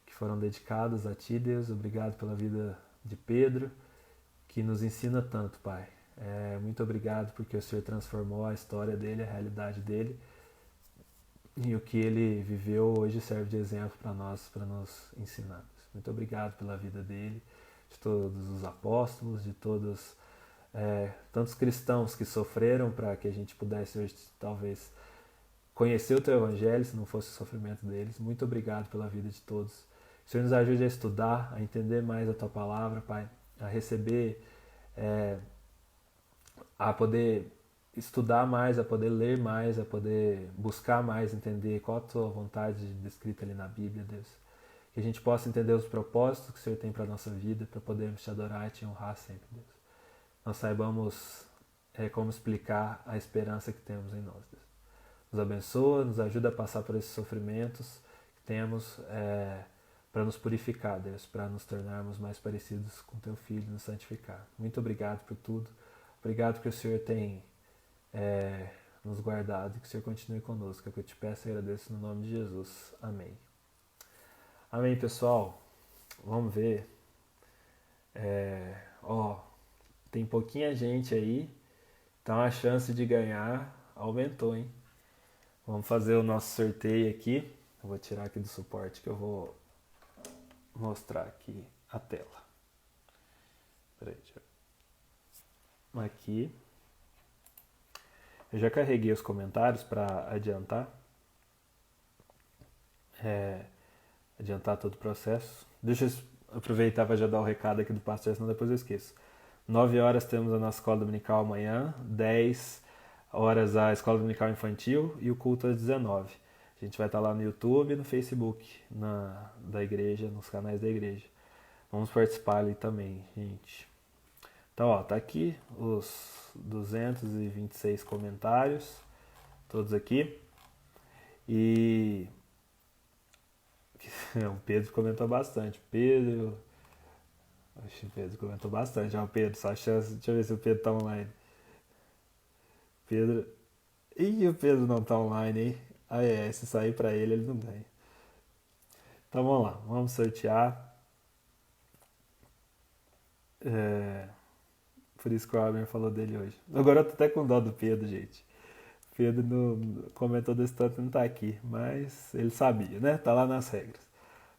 que foram dedicadas a Ti, Deus. Obrigado pela vida de Pedro, que nos ensina tanto, Pai. Muito obrigado porque o Senhor transformou a história dele, a realidade dele, e o que ele viveu hoje serve de exemplo para nós, para nos ensinar. Muito obrigado pela vida dele, de todos os apóstolos, de todos tantos cristãos que sofreram para que a gente pudesse hoje, talvez, conhecer o Teu Evangelho, se não fosse o sofrimento deles. Muito obrigado pela vida de todos. O Senhor nos ajude a estudar, a entender mais a Tua Palavra, Pai, a receber, a poder estudar mais, a poder ler mais, a poder buscar mais, entender qual a Tua vontade descrita ali na Bíblia, Deus. Que a gente possa entender os propósitos que o Senhor tem para a nossa vida, para podermos Te adorar e Te honrar sempre, Deus. Nós saibamos como explicar a esperança que temos em nós, Deus. Nos abençoa, nos ajuda a passar por esses sofrimentos que temos para nos purificar, Deus, para nos tornarmos mais parecidos com Teu Filho e nos santificar. Muito obrigado por tudo. Obrigado que o Senhor tem nos guardado e que o Senhor continue conosco. É o que eu te peço e agradeço no nome de Jesus. Amém. Amém, pessoal. Vamos ver. Tem pouquinha gente aí, então a chance de ganhar aumentou, hein? Vamos fazer o nosso sorteio aqui. Eu vou tirar aqui do suporte que eu vou mostrar aqui a tela. Peraí, deixa eu... Aqui. Eu já carreguei os comentários para adiantar. Adiantar todo o processo. Deixa eu aproveitar para já dar o recado aqui do pastor, senão depois eu esqueço. 9 horas temos a nossa escola dominical amanhã, 10 horas a escola dominical infantil e o culto às 19. A gente vai estar lá no YouTube e no Facebook da igreja, nos canais da igreja. Vamos participar ali também, gente. Então, tá aqui os 226 comentários, todos aqui. E o Pedro comentou bastante. Pedro comentou bastante. Pedro, só chance. Deixa eu ver se o Pedro tá online. Pedro. Ih, o Pedro não tá online, hein? Se sair pra ele não ganha. Então vamos lá, vamos sortear. Por isso que o Abner falou dele hoje. Agora eu tô até com dó do Pedro, gente. O Pedro comentou desse tanto, não tá aqui, mas ele sabia, né? Tá lá nas regras.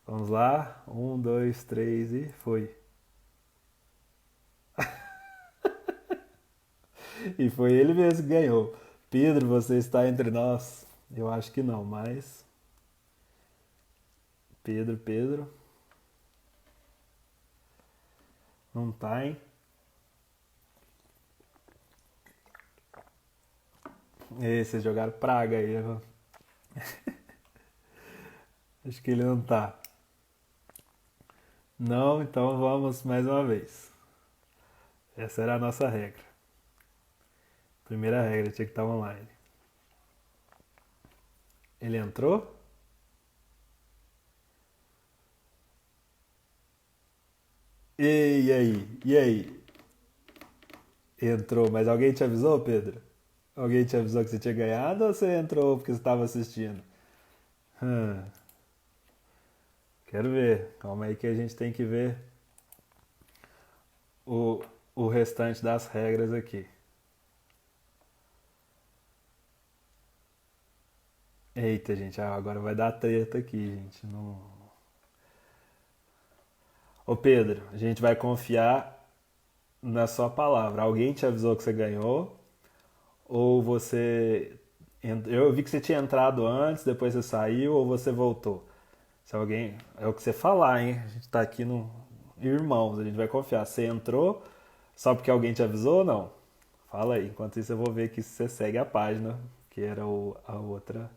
Vamos lá, 1, 2, 3 e foi. E foi ele mesmo que ganhou. Pedro, você está entre nós? Eu acho que não, mas... Pedro... Não tá, hein? Vocês jogaram praga aí. Acho que ele não tá. Não, então vamos mais uma vez. Essa era a nossa regra. Primeira regra, tinha que estar online. Ele entrou? E aí? E aí? Entrou, mas alguém te avisou, Pedro? Alguém te avisou que você tinha ganhado ou você entrou porque você estava assistindo? Hum, quero ver. Calma aí que a gente tem que ver o, o restante das regras aqui. Eita, gente, agora vai dar treta aqui, gente. Não... Ô Pedro, a gente vai confiar na sua palavra. Alguém te avisou que você ganhou? Ou você. Eu vi que você tinha entrado antes, depois você saiu, ou você voltou? Se alguém. É o que você falar, hein? A gente tá aqui no. Irmãos, a gente vai confiar. Você entrou só porque alguém te avisou ou não? Fala aí. Enquanto isso, eu vou ver aqui se você segue a página, que era a outra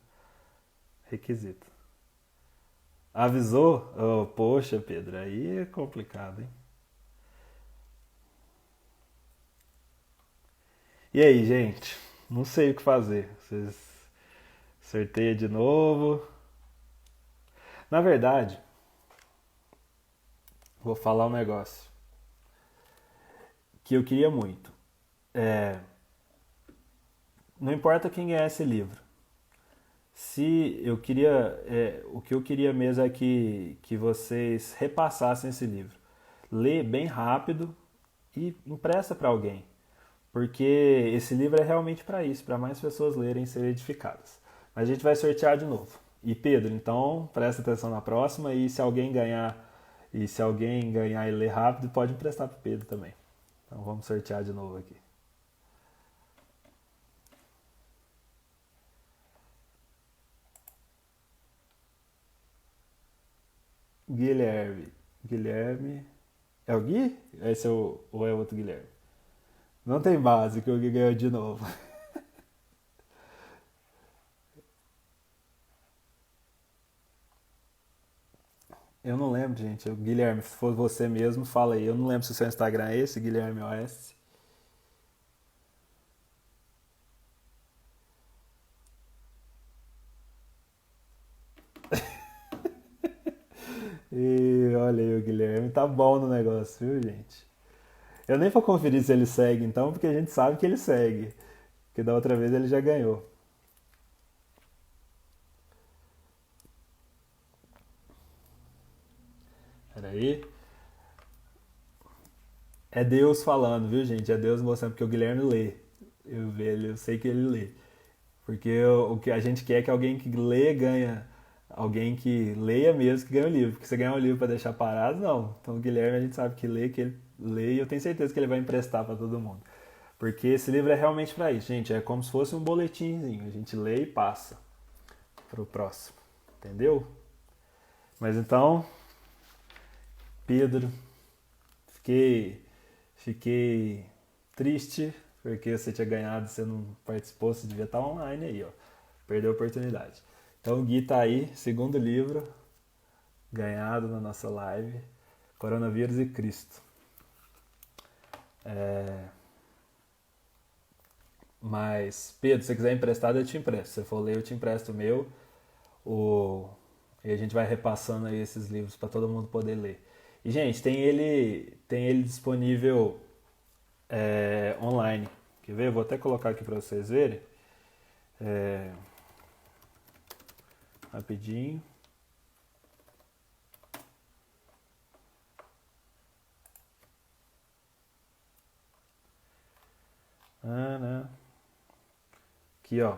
requisito. Avisou? Oh, poxa, Pedro, aí é complicado, hein? E aí, gente? Não sei o que fazer. Vocês sorteia de novo? Na verdade, vou falar um negócio que eu queria muito. É, não importa quem ganhar esse livro. Se eu queria, o que eu queria mesmo é que vocês repassassem esse livro. Lê bem rápido e empresta para alguém. Porque esse livro é realmente para isso, para mais pessoas lerem e serem edificadas. Mas a gente vai sortear de novo. E Pedro, então presta atenção na próxima e se alguém ganhar e ler rápido, pode emprestar para Pedro também. Então vamos sortear de novo aqui. Guilherme. Guilherme. É o Gui? Esse é ou é outro Guilherme? Não tem base que o Gui ganhou de novo. Eu não lembro, gente. Guilherme, se for você mesmo, fala aí. Eu não lembro se o seu Instagram é esse, Guilherme OS. E olha aí, o Guilherme tá bom no negócio, viu, gente? Eu nem vou conferir se ele segue, então, porque a gente sabe que ele segue. Porque da outra vez ele já ganhou. Peraí. É Deus falando, viu, gente? É Deus mostrando, porque o Guilherme lê. Eu sei que ele lê. Porque o que a gente quer é que alguém que lê ganha. Alguém que leia mesmo que ganha o livro. Porque você ganhar um livro para deixar parado, não. Então o Guilherme a gente sabe que lê, que ele lê e eu tenho certeza que ele vai emprestar para todo mundo. Porque esse livro é realmente para isso, gente. É como se fosse um boletimzinho. A gente lê e passa para o próximo. Entendeu? Mas então, Pedro, fiquei, fiquei triste porque você tinha ganhado, você não participou, você devia estar online aí, ó. Perdeu a oportunidade. Então o Gui tá aí, segundo livro, ganhado na nossa live, Coronavírus e Cristo. É... Mas, Pedro, se você quiser emprestado, eu te empresto. Se você for ler, eu te empresto o meu. O... E a gente vai repassando aí esses livros para todo mundo poder ler. E, gente, tem ele disponível online. Quer ver? Eu vou até colocar aqui para vocês verem. É, rapidinho. Ah, né? Aqui, ó.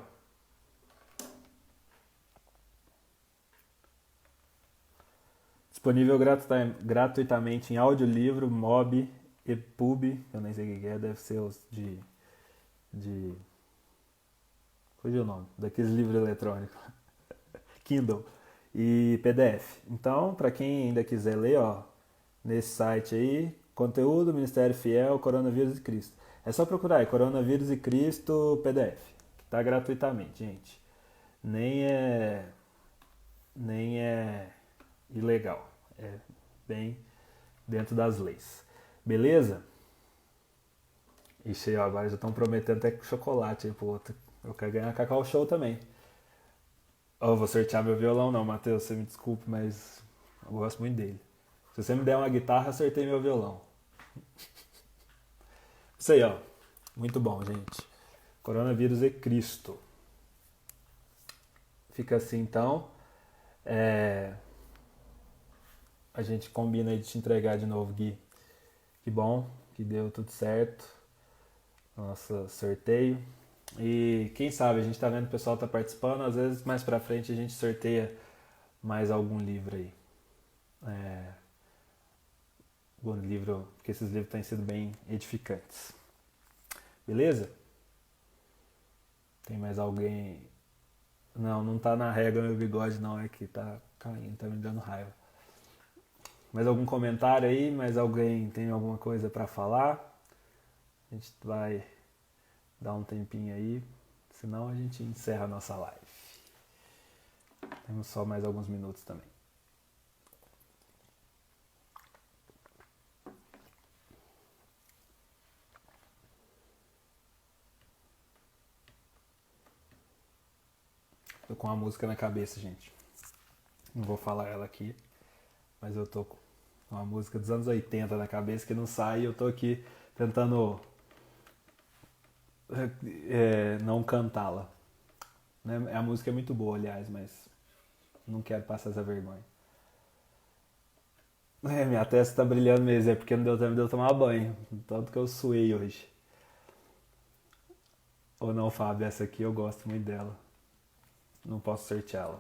Disponível gratuitamente em audiolivro, Mob, EPUB, eu nem sei o que é, deve ser os de fugiu o nome, daqueles livros eletrônicos, Kindle e PDF. Então, para quem ainda quiser ler, ó, nesse site aí, conteúdo, Ministério Fiel, Coronavírus e Cristo. É só procurar aí, Coronavírus e Cristo PDF, que tá gratuitamente, gente. Nem é nem é ilegal. É bem dentro das leis. Beleza? Ixi, ó, agora já estão prometendo até chocolate aí pro outro. Eu quero ganhar Cacau Show também. Ó, vou sortear meu violão não, Matheus, você me desculpe, mas eu gosto muito dele. Se você me der uma guitarra, eu sorteio meu violão. Isso aí, ó. Muito bom, gente. Coronavírus e Cristo. Fica assim então. É, a gente combina aí de te entregar de novo, Gui. Que bom, que deu tudo certo. Nosso sorteio. E quem sabe, a gente tá vendo que o pessoal tá participando, às vezes mais pra frente a gente sorteia mais algum livro aí. É, algum livro, porque esses livros têm sido bem edificantes. Beleza? Tem mais alguém? Não, não tá na régua meu bigode não, é que tá caindo, tá me dando raiva. Mais algum comentário aí? Mais alguém tem alguma coisa pra falar? A gente vai dar um tempinho aí, senão a gente encerra a nossa live. Temos só mais alguns minutos também. Tô com uma música na cabeça, gente. Não vou falar ela aqui, mas eu tô com uma música dos anos 80 na cabeça que não sai e eu tô aqui tentando não cantá-la. Né? A música é muito boa, aliás, mas não quero passar essa vergonha. Minha testa tá brilhando mesmo, é porque não deu tempo de eu tomar banho. Tanto que eu suei hoje. Ou não, Fábio, essa aqui eu gosto muito dela. Não posso sorteá-la.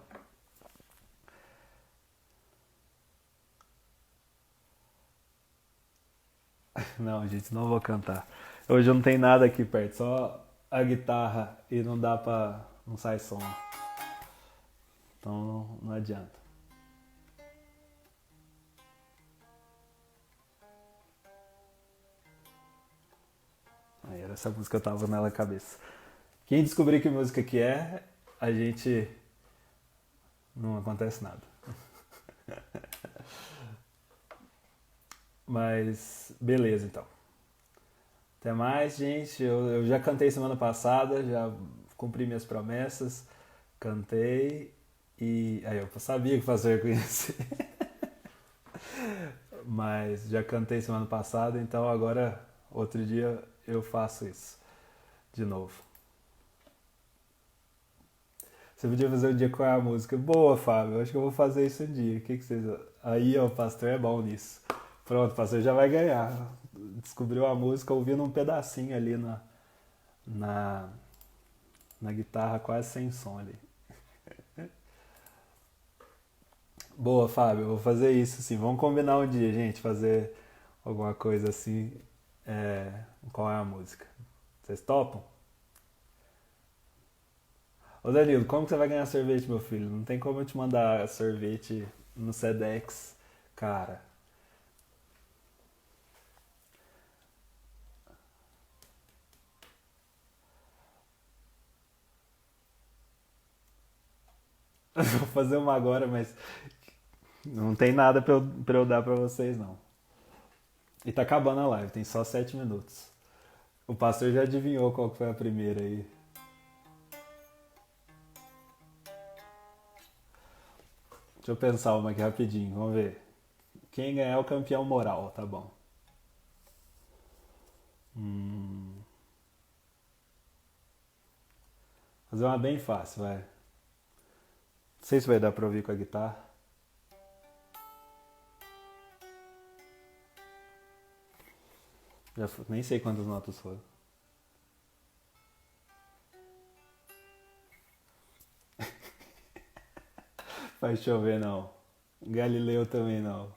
Não, gente, não vou cantar. Hoje não tem nada aqui perto, só a guitarra e não dá pra. Não sai som. Então não adianta. Aí era essa música que eu tava na cabeça. Quem descobrir que música que é, a gente. Não acontece nada. Mas beleza então. Até mais, gente. Eu já cantei semana passada, já cumpri minhas promessas, cantei e. Aí eu sabia que fazer com isso. Mas já cantei semana passada, então agora, outro dia, eu faço isso de novo. Você podia fazer um dia com a música. Boa, Fábio, eu acho que eu vou fazer isso um dia. O que vocês. Aí, ó, o pastor é bom nisso. Pronto, o pastor já vai ganhar. Descobriu a música ouvindo um pedacinho ali na, na guitarra, quase sem som ali. Boa, Fábio, eu vou fazer isso sim. Vamos combinar um dia, gente, fazer alguma coisa assim. Qual é a música? Vocês topam? Ô Danilo, como que você vai ganhar sorvete, meu filho? Não tem como eu te mandar sorvete no Sedex, cara. Vou fazer uma agora, mas não tem nada pra eu dar pra vocês, não. E tá acabando a live, tem só 7 minutos. O pastor já adivinhou qual que foi a primeira aí. Deixa eu pensar uma aqui rapidinho, vamos ver. Quem ganhar é o campeão moral, tá bom. Hum, fazer uma bem fácil, vai. Não sei se vai dar pra ouvir com a guitarra. Nem sei quantas notas foram. Faz chover não. Galileu também não.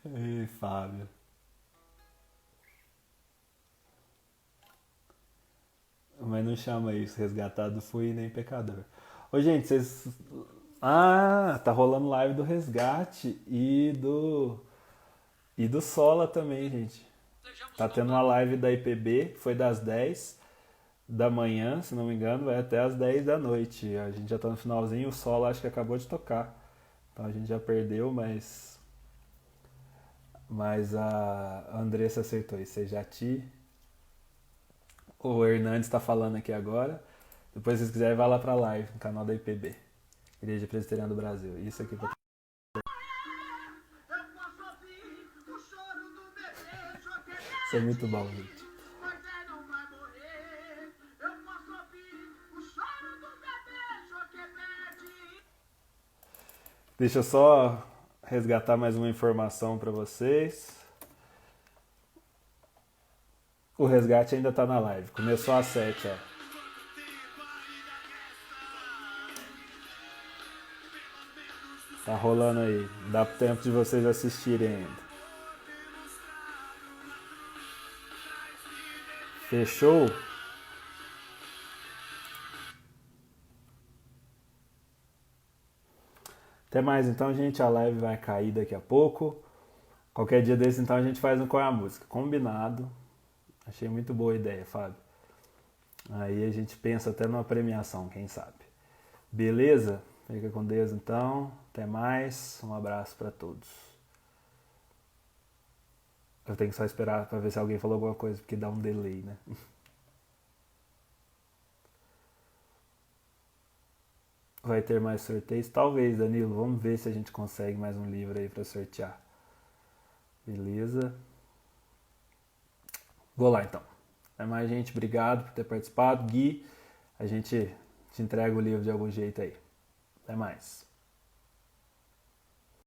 Ei, Fábio. Mas não chama isso, resgatado fui nem pecador. Ô, gente, vocês. Ah, tá rolando live do resgate e do Sola também, gente. Tá tendo uma live da IPB, que foi das 10 da manhã, se não me engano, vai até as 10 da noite. A gente já tá no finalzinho, o Sola acho que acabou de tocar. Então a gente já perdeu, mas a Andressa acertou isso. Sejati. O Hernandes está falando aqui agora. Depois, se vocês quiserem, vai lá pra live, no canal da IPB, Igreja Presbiteriana do Brasil. Isso aqui pra... Isso é muito bom, gente. Deixa eu só resgatar mais uma informação para vocês. O resgate ainda tá na live. Começou às 7, ó. Tá rolando aí. Dá tempo de vocês assistirem ainda. Fechou? Até mais então, gente. A live vai cair daqui a pouco. Qualquer dia desse, então, a gente faz um Qual é a Música. Combinado. Achei muito boa a ideia, Fábio. Aí a gente pensa até numa premiação, quem sabe. Beleza? Fica com Deus, então. Até mais. Um abraço para todos. Eu tenho que só esperar para ver se alguém falou alguma coisa, porque dá um delay, né? Vai ter mais sorteios? Talvez, Danilo. Vamos ver se a gente consegue mais um livro aí para sortear. Beleza? Vou lá, então. Até mais, gente. Obrigado por ter participado. Gui, a gente te entrega o livro de algum jeito aí. Até mais.